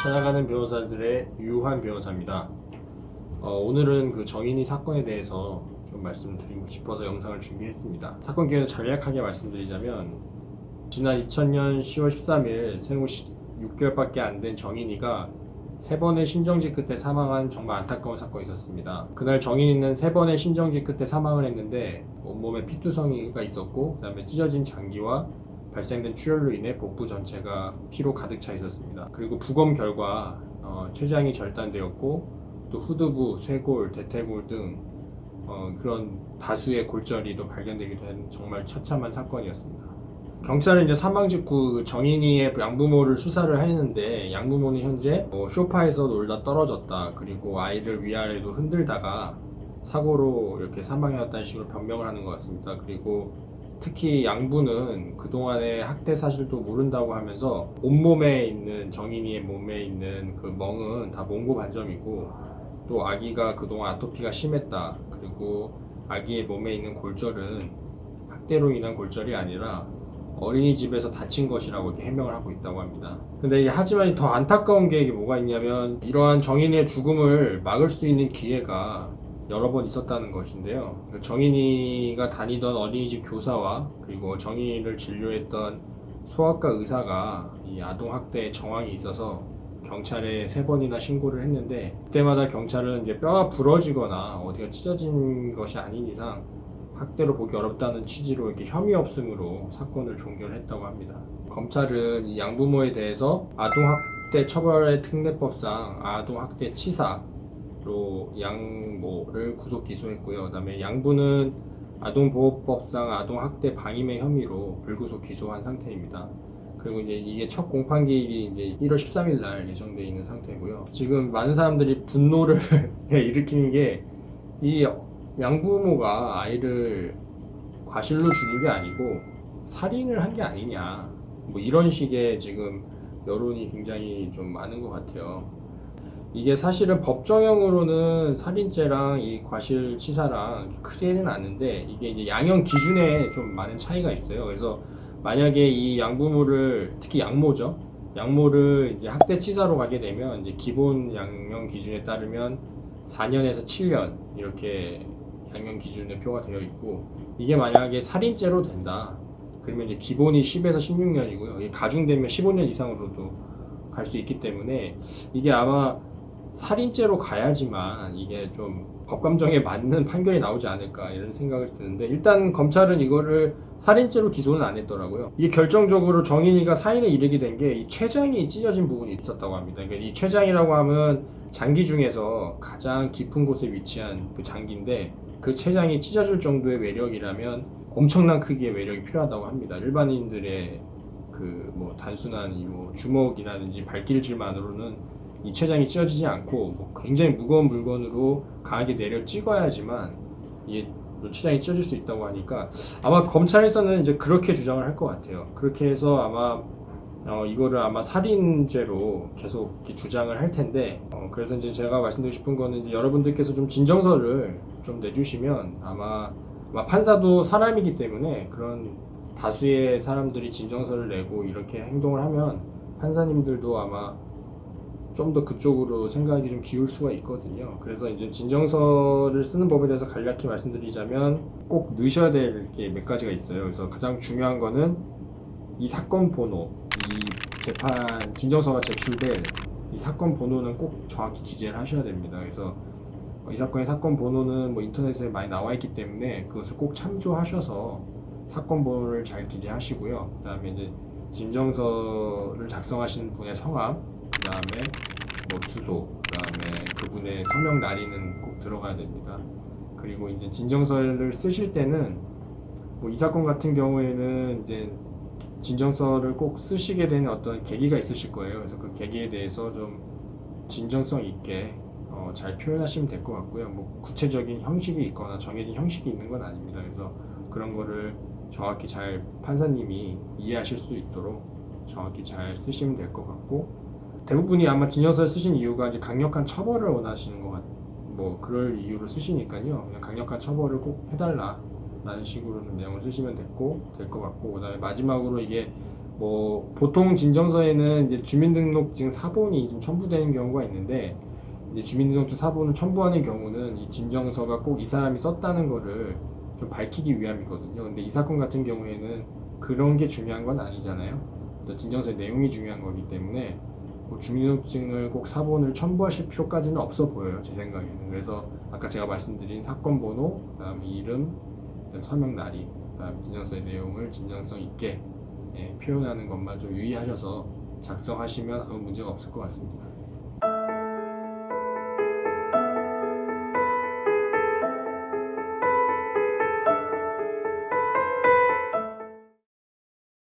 찾아가는 변호사들의 유한 변호사입니다. 오늘은 그 정인이 사건에 대해서 좀 말씀드리고 싶어서 영상을 준비했습니다. 사건 기간을 간략하게 말씀드리자면 지난 2000년 10월 13일 생후 6개월밖에 안 된 정인이가 3번의 심정지 끝에 사망한 정말 안타까운 사건이 있었습니다. 그날 정인이는 3번의 심정지 끝에 사망을 했는데 온몸에 피투성이가 있었고 그 다음에 찢어진 장기와 발생된 출혈로 인해 복부 전체가 피로 가득 차 있었습니다. 그리고 부검 결과 췌장이 절단되었고 또 후두부, 쇄골, 대퇴골 등 그런 다수의 골절이 발견되기도 한 정말 처참한 사건이었습니다. 경찰은 이제 사망 직후 정인이의 양부모를 수사를 했는데 양부모는 현재 소파에서 놀다 떨어졌다, 그리고 아이를 위아래로 흔들다가 사고로 이렇게 사망해왔다는 식으로 변명을 하는 것 같습니다. 그리고 특히 양부는 그동안의 학대 사실도 모른다고 하면서 온몸에 있는 정인이의 몸에 있는 그 멍은 다 몽고반점이고 또 아기가 그동안 아토피가 심했다, 그리고 아기의 몸에 있는 골절은 학대로 인한 골절이 아니라 어린이집에서 다친 것이라고 이렇게 해명을 하고 있다고 합니다. 근데 하지만 더 안타까운 게 이게 뭐가 있냐면 이러한 정인이의 죽음을 막을 수 있는 기회가 여러 번 있었다는 것인데요. 정인이가 다니던 어린이집 교사와 그리고 정인이를 진료했던 소아과 의사가 이 아동학대 정황이 있어서 경찰에 3번이나 신고를 했는데 그때마다 경찰은 이제 뼈가 부러지거나 어디가 찢어진 것이 아닌 이상 학대로 보기 어렵다는 취지로 이렇게 혐의 없음으로 사건을 종결했다고 합니다. 검찰은 이 양부모에 대해서 아동학대 처벌의 특례법상 아동학대 치사로 양모를 구속 기소했고요. 그다음에 양부는 아동보호법상 아동학대 방임의 혐의로 불구속 기소한 상태입니다. 그리고 이제 이게 첫 공판기일이 이제 1월 13일 날 예정되어 있는 상태고요. 지금 많은 사람들이 분노를 일으키는 게 이 양부모가 아이를 과실로 죽인 게 아니고 살인을 한 게 아니냐, 뭐 이런 식의 지금 여론이 굉장히 좀 많은 것 같아요. 이게 사실은 법정형으로는 살인죄랑 이 과실치사랑 크지는 않은데 이게 이제 양형 기준에 좀 많은 차이가 있어요. 그래서 만약에 이 양부모를, 특히 양모죠, 양모를 이제 학대치사로 가게 되면 이제 기본 양형 기준에 따르면 4년에서 7년 이렇게 양형 기준에 표가 되어 있고, 이게 만약에 살인죄로 된다 그러면 이제 기본이 10에서 16년이고요. 이게 가중되면 15년 이상으로도 갈 수 있기 때문에 이게 아마 살인죄로 가야지만 이게 좀 법감정에 맞는 판결이 나오지 않을까 이런 생각을 드는데, 일단 검찰은 이거를 살인죄로 기소는 안 했더라고요. 이게 결정적으로 정인이가 사인에 이르게 된 게 이 췌장이 찢어진 부분이 있었다고 합니다. 그러니까 이 췌장이라고 하면 장기 중에서 가장 깊은 곳에 위치한 그 장기인데 그 췌장이 찢어질 정도의 외력이라면 엄청난 크기의 외력이 필요하다고 합니다. 일반인들의 그 뭐 단순한 이 뭐 주먹이라든지 발길질만으로는 이 췌장이 찢어지지 않고 뭐 굉장히 무거운 물건으로 강하게 내려 찍어야지만 이게 췌장이 찢어질 수 있다고 하니까 아마 검찰에서는 이제 그렇게 주장을 할 것 같아요. 그렇게 해서 아마 이거를 아마 살인죄로 계속 이렇게 주장을 할 텐데, 그래서 이제 제가 말씀드리고 싶은 거는 이제 여러분들께서 좀 진정서를 좀 내주시면 아마 판사도 사람이기 때문에 그런 다수의 사람들이 진정서를 내고 이렇게 행동을 하면 판사님들도 아마 좀 더 그쪽으로 생각이 좀 기울 수가 있거든요. 그래서 이제 진정서를 쓰는 법에 대해서 간략히 말씀드리자면 꼭 넣으셔야 될 게 몇 가지가 있어요. 그래서 가장 중요한 거는 이 사건 번호, 이 재판 진정서가 제출될 이 사건 번호는 꼭 정확히 기재를 하셔야 됩니다. 그래서 이 사건의 사건 번호는 뭐 인터넷에 많이 나와 있기 때문에 그것을 꼭 참조하셔서 사건 번호를 잘 기재하시고요. 그 다음에 이제 진정서를 작성하시는 분의 성함, 그 다음에 뭐 주소, 그 다음에 그분의 서명 날인은 꼭 들어가야 됩니다. 그리고 이제 진정서를 쓰실 때는 뭐 이 사건 같은 경우에는 이제 진정서를 꼭 쓰시게 되는 어떤 계기가 있으실 거예요. 그래서 그 계기에 대해서 좀 진정성 있게 잘 표현하시면 될 것 같고요. 뭐 구체적인 형식이 있거나 정해진 형식이 있는 건 아닙니다. 그래서 그런 거를 정확히 잘 판사님이 이해하실 수 있도록 정확히 잘 쓰시면 될 것 같고, 대부분이 아마 진정서를 쓰신 이유가 이제 강력한 처벌을 원하시는 것 뭐 그럴 이유로 쓰시니까요. 그냥 강력한 처벌을 꼭 해달라 라는 식으로 좀 내용을 쓰시면 될 것 같고, 그 다음에 마지막으로 이게 뭐 보통 진정서에는 이제 주민등록증 사본이 좀 첨부되는 경우가 있는데, 이제 주민등록증 사본을 첨부하는 경우는 이 진정서가 꼭 이 사람이 썼다는 거를 좀 밝히기 위함이거든요. 근데 이 사건 같은 경우에는 그런 게 중요한 건 아니잖아요. 또 진정서의 내용이 중요한 거기 때문에 뭐 주민등록증을 꼭 사본을 첨부하실 필요까지는 없어 보여요, 제 생각에는. 그래서 아까 제가 말씀드린 사건 번호, 그다음에 이름, 그다음 서명 날이, 그다음 진정서의 내용을 진정성 있게 표현하는 것만 좀 유의하셔서 작성하시면 아무 문제가 없을 것 같습니다.